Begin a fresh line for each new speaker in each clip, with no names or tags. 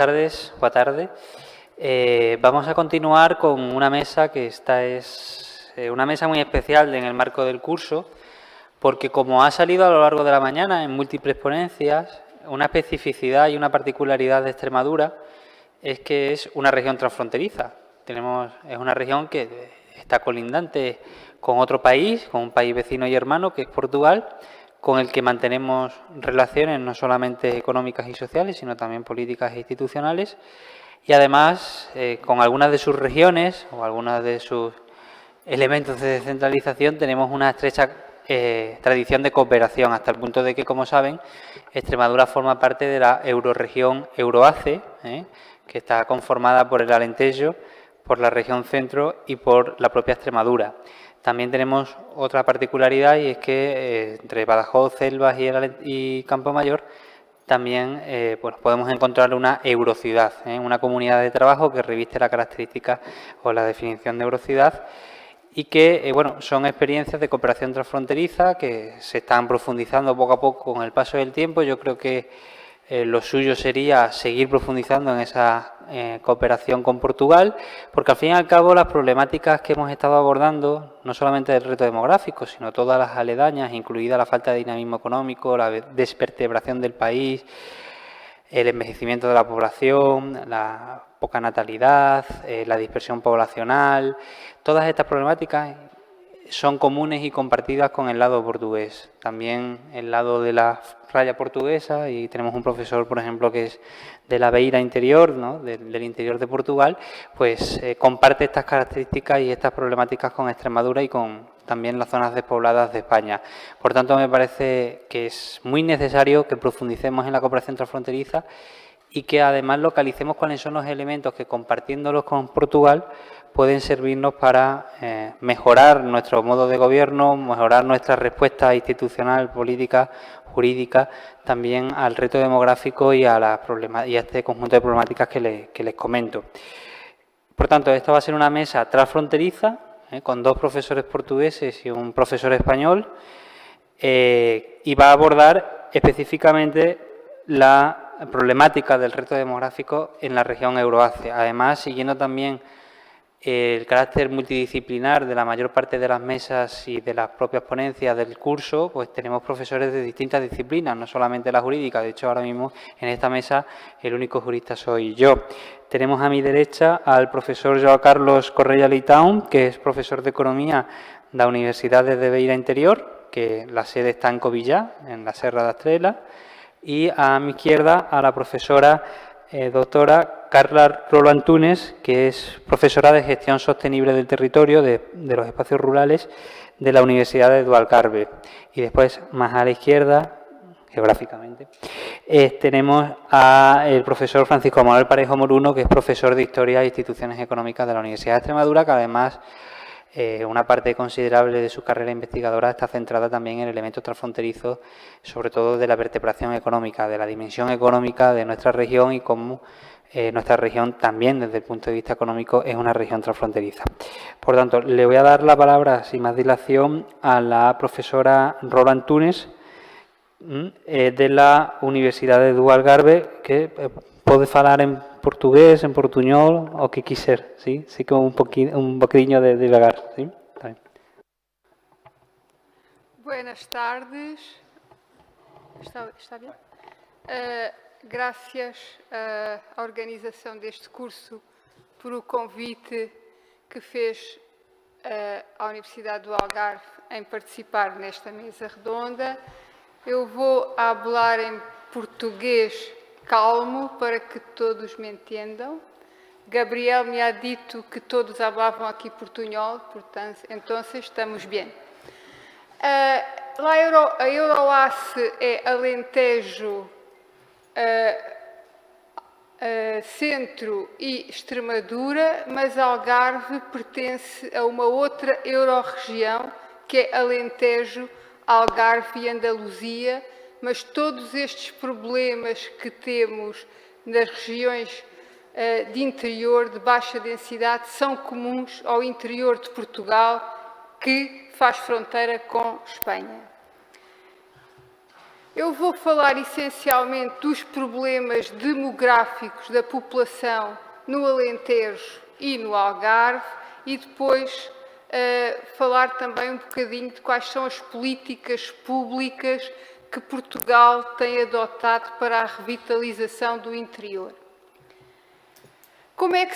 tardes, boa tarde. Vamos a continuar con una mesa que esta es una mesa muy especial en el marco del curso, porque como ha salido a lo largo de la mañana en múltiples ponencias, una especificidad y una particularidad de Extremadura es que es una región transfronteriza. Es una región que está colindante con otro país, con un país vecino y hermano que es Portugal, con el que mantenemos relaciones no solamente económicas y sociales, sino también políticas e institucionales, y además con algunas de sus regiones o algunos de sus elementos de descentralización tenemos una estrecha tradición de cooperación, hasta el punto de que, como saben, Extremadura forma parte de la eurorregión Euroace, que está conformada por el Alentejo, por la región centro y por la propia Extremadura. También tenemos otra particularidad, y es que entre Badajoz, Selvas y Campomayor también podemos encontrar una eurociudad, una comunidad de trabajo que reviste la característica o la definición de eurociudad, y que son experiencias de cooperación transfronteriza que se están profundizando poco a poco con el paso del tiempo. Yo creo que lo suyo sería seguir profundizando en esa cooperación con Portugal, porque al fin y al cabo las problemáticas que hemos estado abordando, no solamente del reto demográfico, sino todas las aledañas, incluida la falta de dinamismo económico, la desvertebración del país, el envejecimiento de la población, la poca natalidad, la dispersión poblacional, todas estas problemáticas son comunes y compartidas con el lado portugués. También el lado de la raya portuguesa, y tenemos un profesor, por ejemplo, que es de la Beira Interior, ¿no? del interior de Portugal, pues comparte estas características y estas problemáticas con Extremadura y con también las zonas despobladas de España. Por tanto, me parece que es muy necesario que profundicemos en la cooperación transfronteriza y que además localicemos cuáles son los elementos que, compartiéndolos con Portugal, pueden servirnos para mejorar nuestro modo de gobierno, mejorar nuestra respuesta institucional, política, jurídica, también al reto demográfico y a este conjunto de problemáticas que les comento. Por tanto, esta va a ser una mesa transfronteriza, con dos profesores portugueses y un profesor español, y va a abordar específicamente la problemática del reto demográfico en la región Euroasia. Además, siguiendo también el carácter multidisciplinar de la mayor parte de las mesas y de las propias ponencias del curso, pues tenemos profesores de distintas disciplinas, no solamente la jurídica. De hecho, ahora mismo en esta mesa el único jurista soy yo. Tenemos a mi derecha al profesor João Carlos Correia Leitão, que es profesor de Economía de la Universidad de Beira Interior, que la sede está en Covillá, en la Serra da Estrela, y a mi izquierda a la profesora doctora Carla Rolo Antunes, que es profesora de Gestión Sostenible del Territorio de los Espacios Rurales de la Universidad de Dualcarve. Y después, más a la izquierda, geográficamente, tenemos al profesor Francisco Manuel Parejo Moruno, que es profesor de Historia e Instituciones Económicas de la Universidad de Extremadura, que además una parte considerable de su carrera investigadora está centrada también en elementos transfronterizos, sobre todo de la vertebración económica, de la dimensión económica de nuestra región y cómo nuestra región también, desde el punto de vista económico, es una región transfronteriza. Por tanto, le voy a dar la palabra, sin más dilación, a la profesora Rolo Antunes, de la Universidade do Algarve, que pode falar en portugués, en portuñol, o que quiser, ¿sí? Así como un bocadinho de devagar, ¿sí?
Buenas tardes. Está bien? Graças à organização deste curso por o convite que fez à Universidade do Algarve em participar nesta mesa redonda. Eu vou falar em português calmo para que todos me entendam. Gabriel me ha dito que todos falavam aqui portunhol, portanto, então estamos bem. A Euroace é Alentejo, Centro e Extremadura, mas Algarve pertence a uma outra eurorregião, que é Alentejo, Algarve e Andaluzia, mas todos estes problemas que temos nas regiões de interior, de baixa densidade, são comuns ao interior de Portugal, que faz fronteira com Espanha. Eu vou falar essencialmente dos problemas demográficos da população no Alentejo e no Algarve e depois falar também um bocadinho de quais são as políticas públicas que Portugal tem adotado para a revitalização do interior. Como é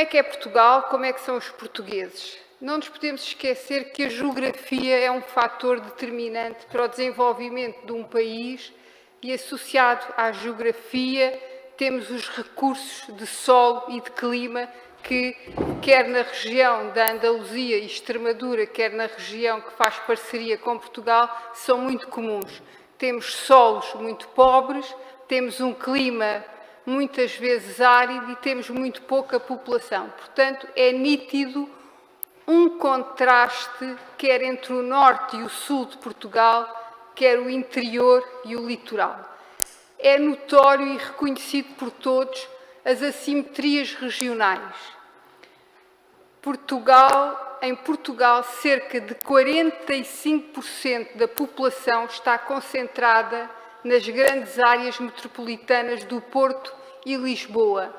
que é Portugal? Como é que são os portugueses? Não nos podemos esquecer que a geografia é um fator determinante para o desenvolvimento de um país e, associado à geografia, temos os recursos de solo e de clima que, quer na região da Andaluzia e Extremadura, quer na região que faz parceria com Portugal, são muito comuns. Temos solos muito pobres, temos um clima muitas vezes árido e temos muito pouca população. Portanto, é nítido um contraste, quer entre o norte e o sul de Portugal, quer o interior e o litoral. É notório e reconhecido por todos as assimetrias regionais. Em Portugal, cerca de 45% da população está concentrada nas grandes áreas metropolitanas do Porto e Lisboa.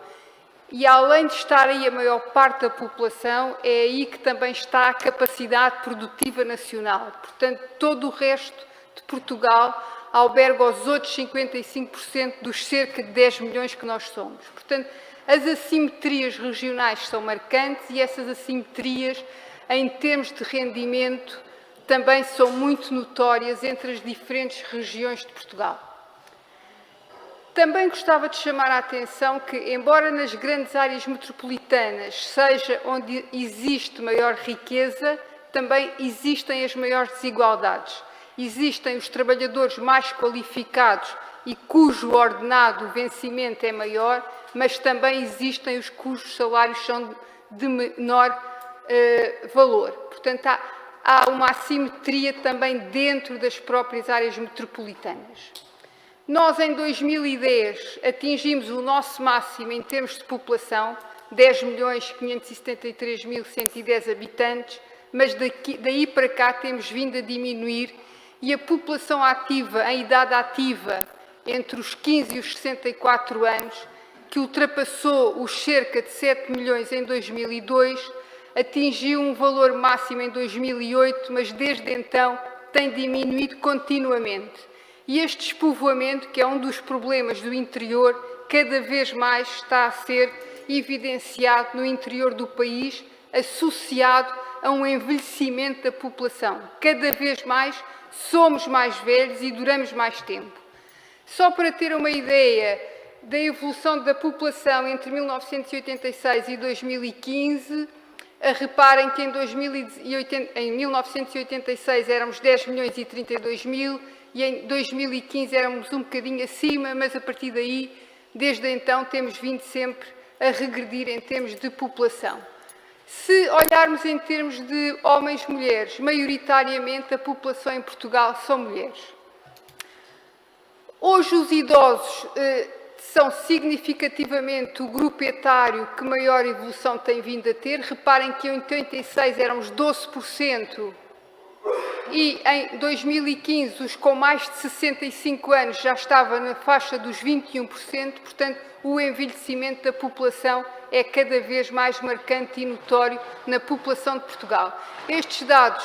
E além de estar aí a maior parte da população, é aí que também está a capacidade produtiva nacional. Portanto, todo o resto de Portugal alberga os outros 55% dos cerca de 10 milhões que nós somos. Portanto, as assimetrias regionais são marcantes e essas assimetrias, em termos de rendimento, também são muito notórias entre as diferentes regiões de Portugal. Também gostava de chamar a atenção que, embora nas grandes áreas metropolitanas seja onde existe maior riqueza, também existem as maiores desigualdades. Existem os trabalhadores mais qualificados e cujo ordenado, o vencimento é maior, mas também existem os cujos salários são de menor valor. Portanto, há uma assimetria também dentro das próprias áreas metropolitanas. Nós, em 2010, atingimos o nosso máximo em termos de população, 10.573.110 habitantes, mas daí para cá temos vindo a diminuir e a população ativa, em idade ativa, entre os 15 e os 64 anos, que ultrapassou os cerca de 7 milhões em 2002, atingiu um valor máximo em 2008, mas desde então tem diminuído continuamente. E este despovoamento, que é um dos problemas do interior, cada vez mais está a ser evidenciado no interior do país, associado a um envelhecimento da população. Cada vez mais somos mais velhos e duramos mais tempo. Só para ter uma ideia da evolução da população entre 1986 e 2015, reparem que em 1986 éramos 10 milhões e 32 mil e em 2015 éramos um bocadinho acima, mas a partir daí, desde então, temos vindo sempre a regredir em termos de população. Se olharmos em termos de homens e mulheres, maioritariamente a população em Portugal são mulheres. Hoje os idosos são significativamente o grupo etário que maior evolução tem vindo a ter. Reparem que em 86 éramos 12% e em 2015 os com mais de 65 anos já estava na faixa dos 21%, portanto o envelhecimento da população é cada vez mais marcante e notório na população de Portugal. Estes dados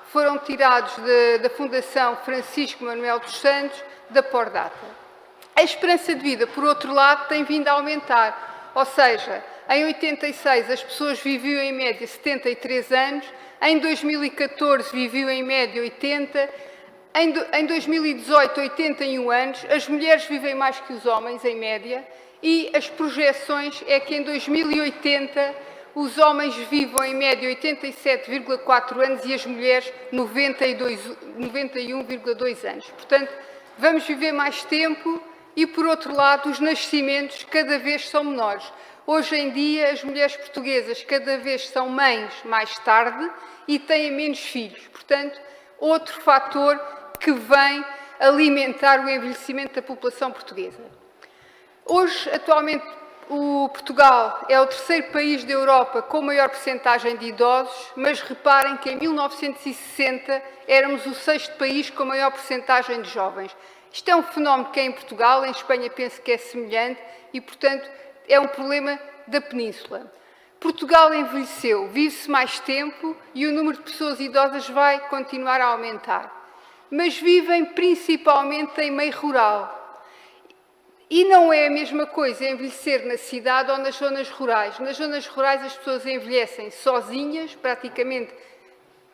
foram tirados da Fundação Francisco Manuel dos Santos, da Pordata. A esperança de vida, por outro lado, tem vindo a aumentar, ou seja, em 86 as pessoas viviam em média 73 anos, em 2014 viviam em média 80, em 2018 81 anos, as mulheres vivem mais que os homens em média e as projeções é que em 2080 os homens vivam em média 87,4 anos e as mulheres 91,2 anos. Portanto, vamos viver mais tempo e, por outro lado, os nascimentos cada vez são menores. Hoje em dia, as mulheres portuguesas cada vez são mães mais tarde e têm menos filhos. Portanto, outro fator que vem alimentar o envelhecimento da população portuguesa. Hoje, atualmente, Portugal é o terceiro país da Europa com maior percentagem de idosos, mas reparem que em 1960 éramos o sexto país com maior percentagem de jovens. Isto é um fenómeno que é em Portugal, em Espanha penso que é semelhante e, portanto, é um problema da Península. Portugal envelheceu, vive-se mais tempo e o número de pessoas idosas vai continuar a aumentar. Mas vivem principalmente em meio rural. E não é a mesma coisa envelhecer na cidade ou nas zonas rurais. Nas zonas rurais as pessoas envelhecem sozinhas, praticamente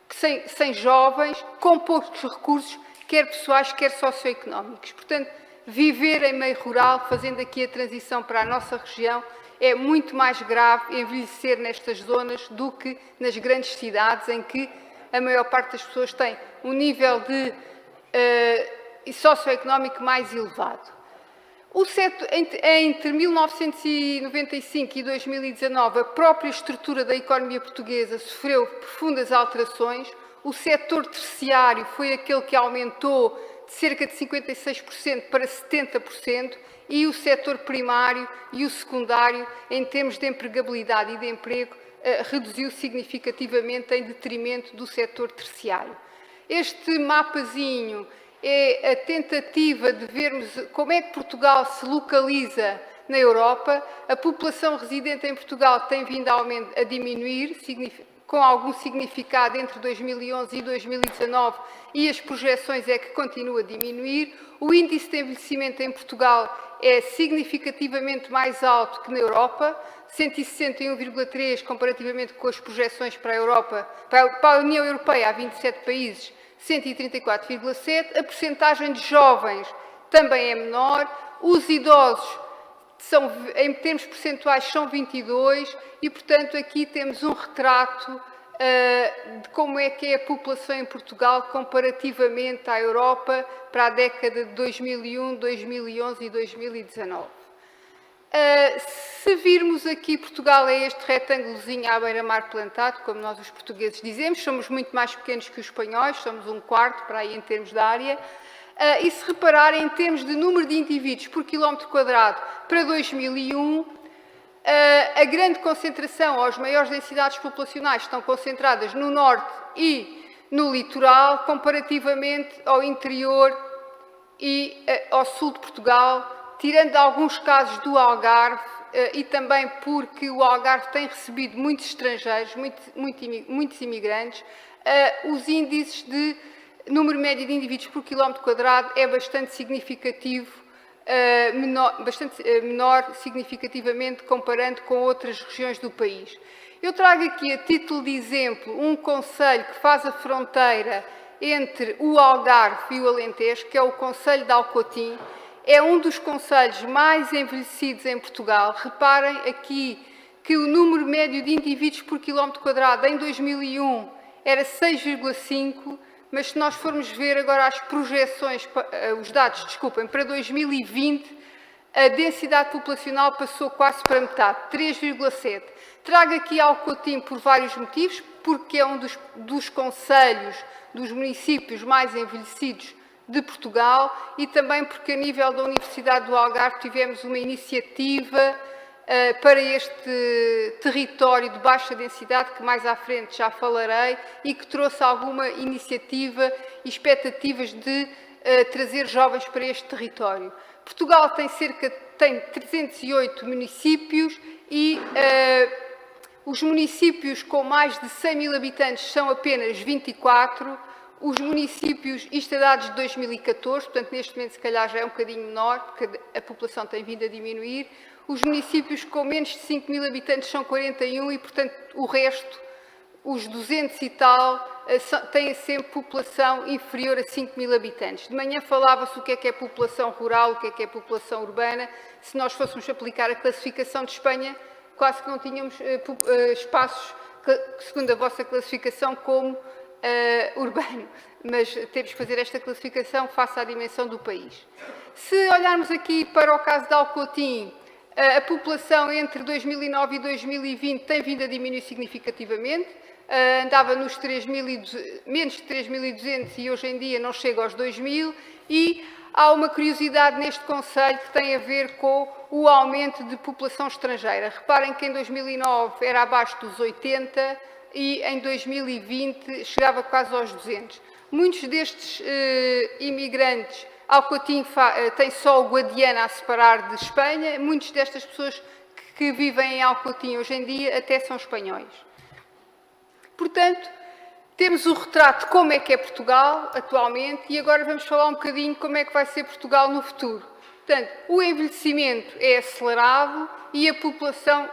sem jovens, com poucos recursos, quer pessoais, quer socioeconómicos. Portanto, viver em meio rural, fazendo aqui a transição para a nossa região, é muito mais grave envelhecer nestas zonas do que nas grandes cidades, em que a maior parte das pessoas tem um nível de socioeconómico mais elevado. Entre 1995 e 2019, a própria estrutura da economia portuguesa sofreu profundas alterações. O setor terciário foi aquele que aumentou de cerca de 56% para 70%, e o setor primário e o secundário, em termos de empregabilidade e de emprego, reduziu significativamente em detrimento do setor terciário. Este mapazinho é a tentativa de vermos como é que Portugal se localiza na Europa. A população residente em Portugal tem vindo a diminuir, com algum significado entre 2011 e 2019, e as projeções é que continua a diminuir. O índice de envelhecimento em Portugal é significativamente mais alto que na Europa, 161,3 comparativamente com as projeções para a Europa, para a União Europeia, há 27 países, 134,7. A percentagem de jovens também é menor. Os idosos, em termos percentuais, são 22 e, portanto, aqui temos um retrato de como é que é a população em Portugal comparativamente à Europa para a década de 2001, 2011 e 2019. Se virmos aqui, Portugal é este retângulozinho à beira-mar plantado, como nós os portugueses dizemos, somos muito mais pequenos que os espanhóis, somos um quarto para aí em termos de área, e se repararem em termos de número de indivíduos por quilómetro quadrado para 2001, a grande concentração, ou as maiores densidades populacionais estão concentradas no norte e no litoral, comparativamente ao interior e ao sul de Portugal, tirando alguns casos do Algarve, e também porque o Algarve tem recebido muitos estrangeiros, muitos imigrantes, os índices de número médio de indivíduos por quilómetro quadrado é bastante significativo, menor significativamente comparando com outras regiões do país. Eu trago aqui a título de exemplo um concelho que faz a fronteira entre o Algarve e o Alentejo, que é o concelho de Alcotim. É um dos concelhos mais envelhecidos em Portugal. Reparem aqui que o número médio de indivíduos por quilómetro quadrado em 2001 era 6,5, mas se nós formos ver agora as projeções, os dados, desculpem, para 2020, a densidade populacional passou quase para metade, 3,7. Trago aqui Alcotim por vários motivos, porque é um dos concelhos, dos municípios mais envelhecidos de Portugal, e também porque a nível da Universidade do Algarve tivemos uma iniciativa para este território de baixa densidade, que mais à frente já falarei, e que trouxe alguma iniciativa e expectativas de trazer jovens para este território. Portugal tem 308 municípios e os municípios com mais de 100 mil habitantes são apenas 24, os municípios, isto é dados de 2014, portanto neste momento se calhar já é um bocadinho menor, porque a população tem vindo a diminuir. Os municípios com menos de 5 mil habitantes são 41 e, portanto, o resto, os 200 e tal, têm sempre população inferior a 5 mil habitantes. De manhã falava-se o que é população rural, o que é população urbana. Se nós fôssemos aplicar a classificação de Espanha, quase que não tínhamos espaços, segundo a vossa classificação, como urbano. Mas temos que fazer esta classificação face à dimensão do país. Se olharmos aqui para o caso de Alcotim, a população entre 2009 e 2020 tem vindo a diminuir significativamente, andava nos menos de 3.200 e hoje em dia não chega aos 2.000, e há uma curiosidade neste concelho que tem a ver com o aumento de população estrangeira. Reparem que em 2009 era abaixo dos 80 e em 2020 chegava quase aos 200. Muitos destes imigrantes Alcotim tem só o Guadiana a separar de Espanha. Muitas destas pessoas que vivem em Alcotim hoje em dia até são espanhóis. Portanto, temos o retrato de como é que é Portugal atualmente e agora vamos falar um bocadinho como é que vai ser Portugal no futuro. Portanto, o envelhecimento é acelerado e a população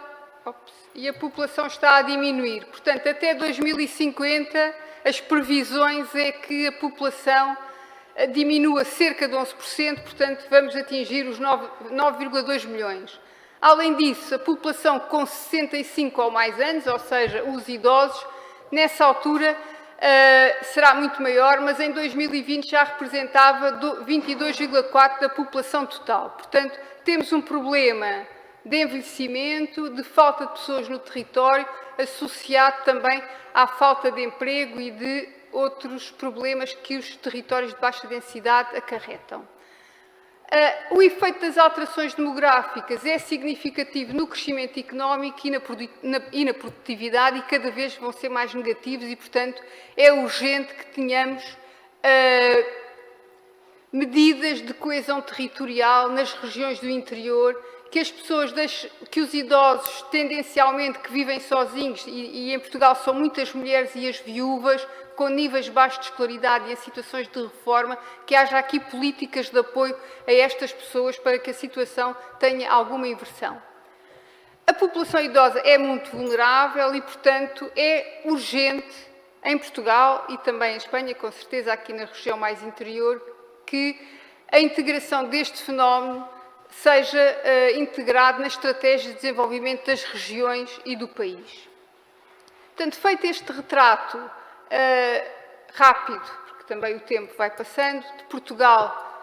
está a diminuir. Portanto, até 2050, as previsões é que a população diminua cerca de 11%, portanto, vamos atingir os 9,2 milhões. Além disso, a população com 65 ou mais anos, ou seja, os idosos, nessa altura será muito maior, mas em 2020 já representava 22,4% da população total. Portanto, temos um problema de envelhecimento, de falta de pessoas no território, associado também à falta de emprego e de outros problemas que os territórios de baixa densidade acarretam. O efeito das alterações demográficas é significativo no crescimento económico e na produtividade e cada vez vão ser mais negativos e, portanto, é urgente que tenhamos medidas de coesão territorial nas regiões do interior, que as pessoas, que os idosos tendencialmente que vivem sozinhos, e em Portugal são muitas mulheres e as viúvas, com níveis baixos de escolaridade e em situações de reforma, que haja aqui políticas de apoio a estas pessoas para que a situação tenha alguma inversão. A população idosa é muito vulnerável e, portanto, é urgente em Portugal e também em Espanha, com certeza aqui na região mais interior, que a integração deste fenómeno seja integrado na estratégia de desenvolvimento das regiões e do país. Portanto, feito este retrato rápido, porque também o tempo vai passando, de Portugal,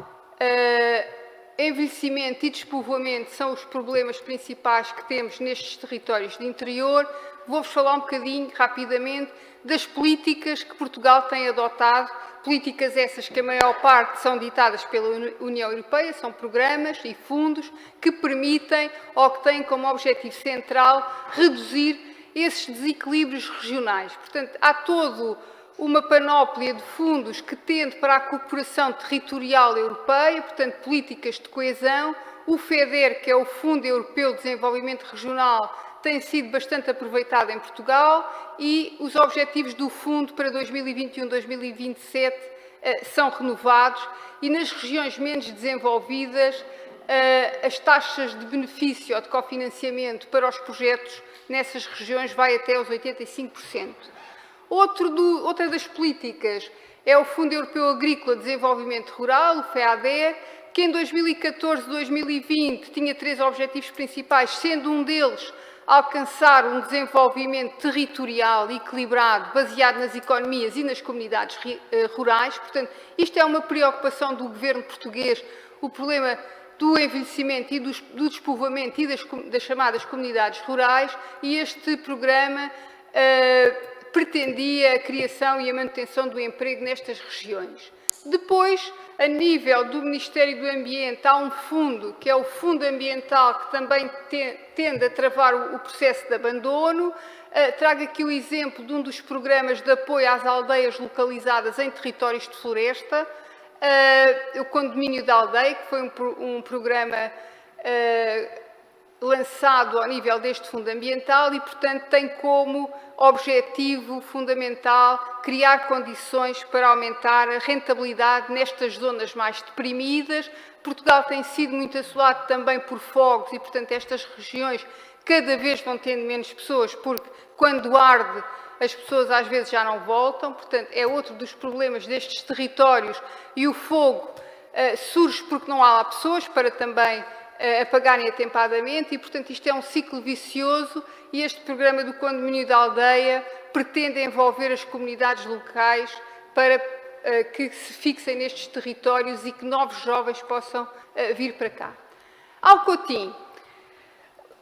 envelhecimento e despovoamento são os problemas principais que temos nestes territórios de interior. Vou-vos falar um bocadinho, rapidamente, das políticas que Portugal tem adotado, políticas essas que a maior parte são ditadas pela União Europeia, são programas e fundos que permitem ou que têm como objetivo central reduzir esses desequilíbrios regionais. Portanto, há toda uma panóplia de fundos que tende para a cooperação territorial europeia, portanto, políticas de coesão. O FEDER, que é o Fundo Europeu de Desenvolvimento Regional, tem sido bastante aproveitado em Portugal e os objetivos do fundo para 2021-2027 são renovados e nas regiões menos desenvolvidas as taxas de benefício ou de cofinanciamento para os projetos nessas regiões vai até aos 85%. Outra das políticas é o Fundo Europeu Agrícola de Desenvolvimento Rural, o FEADER, que em 2014-2020 tinha 3 objetivos principais, sendo um deles alcançar um desenvolvimento territorial equilibrado, baseado nas economias e nas comunidades rurais. Portanto, isto é uma preocupação do governo português, o problema do envelhecimento e do despovoamento e das chamadas comunidades rurais, e este programa pretendia a criação e a manutenção do emprego nestas regiões. Depois, a nível do Ministério do Ambiente, há um fundo, que é o Fundo Ambiental, que também tende a travar o processo de abandono. Trago aqui o exemplo de um dos programas de apoio às aldeias localizadas em territórios de floresta, o Condomínio da Aldeia, que foi um programa lançado ao nível deste Fundo Ambiental e, portanto, tem como objetivo fundamental criar condições para aumentar a rentabilidade nestas zonas mais deprimidas. Portugal tem sido muito assolado também por fogos e, portanto, estas regiões cada vez vão tendo menos pessoas, porque quando arde as pessoas às vezes já não voltam. Portanto, é outro dos problemas destes territórios e o fogo surge porque não há lá pessoas para também apagarem atempadamente e, portanto, isto é um ciclo vicioso e este programa do Condomínio da Aldeia pretende envolver as comunidades locais para que se fixem nestes territórios e que novos jovens possam vir para cá. Alcotim.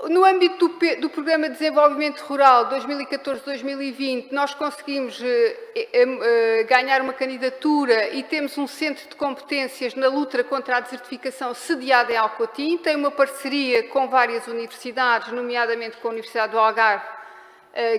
No âmbito do Programa de Desenvolvimento Rural 2014-2020, nós conseguimos ganhar uma candidatura e temos um centro de competências na luta contra a desertificação sediado em Alcotim. Tem uma parceria com várias universidades, nomeadamente com a Universidade do Algarve,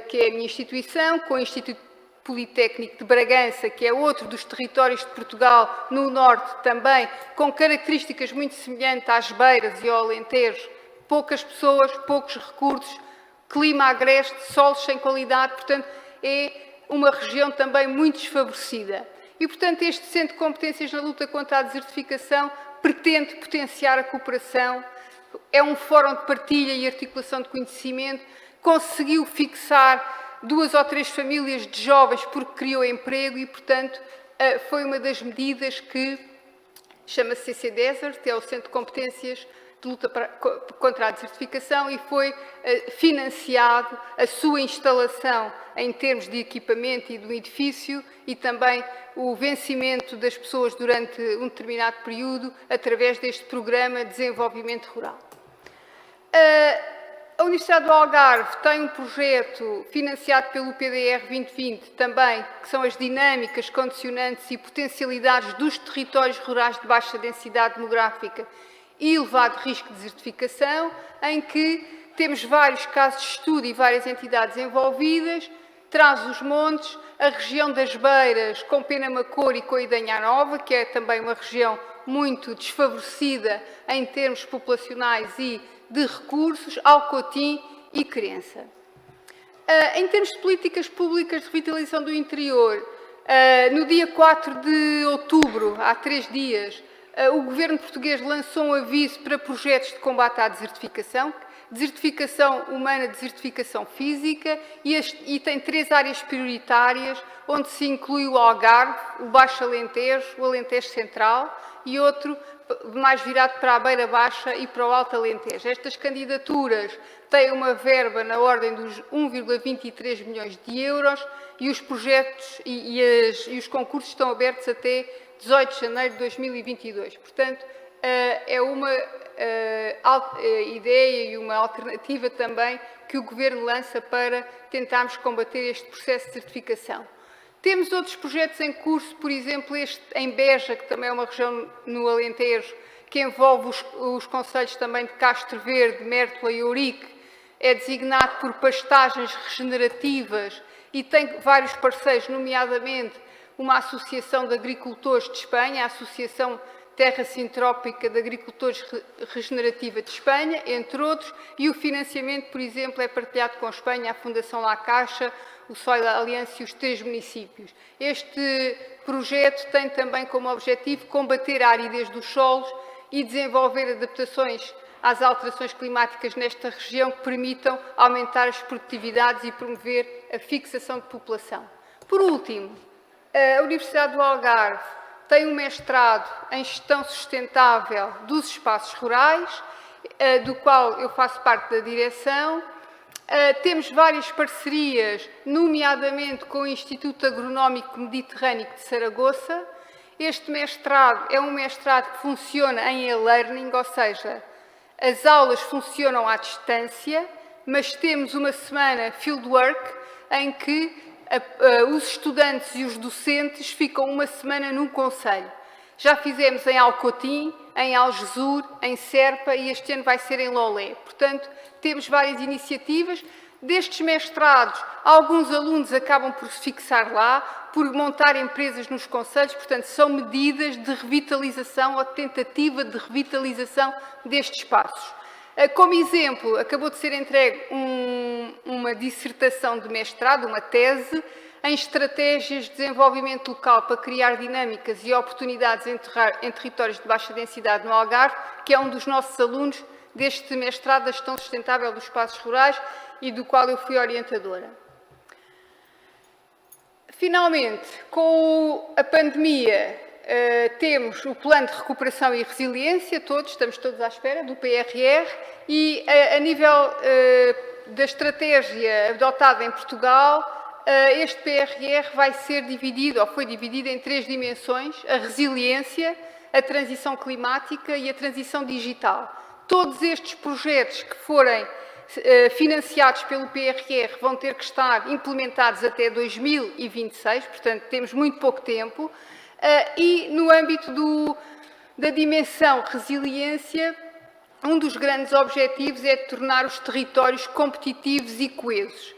que é a minha instituição, com o Instituto Politécnico de Bragança, que é outro dos territórios de Portugal, no norte também, com características muito semelhantes às Beiras e ao Alentejo, poucas pessoas, poucos recursos, clima agreste, solos sem qualidade, portanto, é uma região também muito desfavorecida. E, portanto, este Centro de Competências na luta contra a desertificação pretende potenciar a cooperação, é um fórum de partilha e articulação de conhecimento, conseguiu fixar 2 ou 3 famílias de jovens porque criou emprego e, portanto, foi uma das medidas que chama-se CC Desert, é o Centro de Competências de luta contra a desertificação, e foi financiado a sua instalação em termos de equipamento e do edifício e também o vencimento das pessoas durante um determinado período através deste programa de desenvolvimento rural. A Universidade do Algarve tem um projeto financiado pelo PDR 2020 também, que são as dinâmicas, condicionantes e potencialidades dos territórios rurais de baixa densidade demográfica e elevado risco de desertificação, em que temos vários casos de estudo e várias entidades envolvidas, Trás-os-Montes, a região das Beiras, com Penamacor e Coidanha Nova, que é também uma região muito desfavorecida em termos populacionais e de recursos, Alcotim e Crença. Em termos de políticas públicas de revitalização do interior, no dia 4 de outubro, há 3 dias, o Governo português lançou um aviso para projetos de combate à desertificação humana, desertificação física, e tem 3 áreas prioritárias, onde se inclui o Algarve, o Baixo Alentejo, o Alentejo Central e outro mais virado para a Beira Baixa e para o Alto Alentejo. Estas candidaturas têm uma verba na ordem dos 1,23 milhões de euros e os projetos e os concursos estão abertos até 18 de janeiro de 2022. Portanto, é uma ideia e uma alternativa também que o Governo lança para tentarmos combater este processo de certificação. Temos outros projetos em curso, por exemplo, este em Beja, que também é uma região no Alentejo, que envolve os concelhos também de Castro Verde, Mértola e Ourique, é designado por pastagens regenerativas e tem vários parceiros, nomeadamente uma associação de agricultores de Espanha, a Associação Terra Sintrópica de Agricultores Regenerativa de Espanha, entre outros, e o financiamento, por exemplo, é partilhado com a Espanha, a Fundação La Caixa, o Soil Alliance e os 3 municípios. Este projeto tem também como objetivo combater a aridez dos solos e desenvolver adaptações às alterações climáticas nesta região que permitam aumentar as produtividades e promover a fixação de população. Por último, a Universidade do Algarve tem um mestrado em Gestão Sustentável dos Espaços Rurais, do qual eu faço parte da direção. Temos várias parcerias, nomeadamente com o Instituto Agronómico Mediterrâneo de Saragoça. Este mestrado é um mestrado que funciona em e-learning, ou seja, as aulas funcionam à distância, mas temos uma semana fieldwork em que os estudantes e os docentes ficam uma semana num concelho. Já fizemos em Alcotim, em Algesur, em Serpa e este ano vai ser em Lolé. Portanto, temos várias iniciativas. Destes mestrados, alguns alunos acabam por se fixar lá, por montar empresas nos concelhos, portanto, são medidas de revitalização ou tentativa de revitalização destes espaços. Como exemplo, acabou de ser entregue uma dissertação de mestrado, uma tese, em estratégias de desenvolvimento local para criar dinâmicas e oportunidades em territórios de baixa densidade no Algarve, que é um dos nossos alunos deste mestrado da Gestão Sustentável dos Espaços Rurais e do qual eu fui orientadora. Finalmente, com a pandemia, temos o Plano de Recuperação e Resiliência, estamos todos à espera do PRR, e a nível da estratégia adotada em Portugal, este PRR vai ser dividido, ou foi dividido em 3 dimensões: a resiliência, a transição climática e a transição digital. Todos estes projetos que forem financiados pelo PRR vão ter que estar implementados até 2026, portanto temos muito pouco tempo, e no âmbito da dimensão resiliência, um dos grandes objetivos é tornar os territórios competitivos e coesos.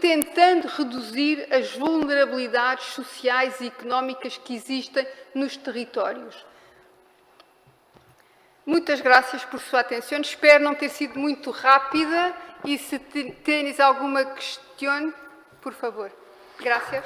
tentando reduzir as vulnerabilidades sociais e económicas que existem nos territórios. Muitas graças por sua atenção. Espero não ter sido muito rápida e se tens alguma questão, por favor. Graças.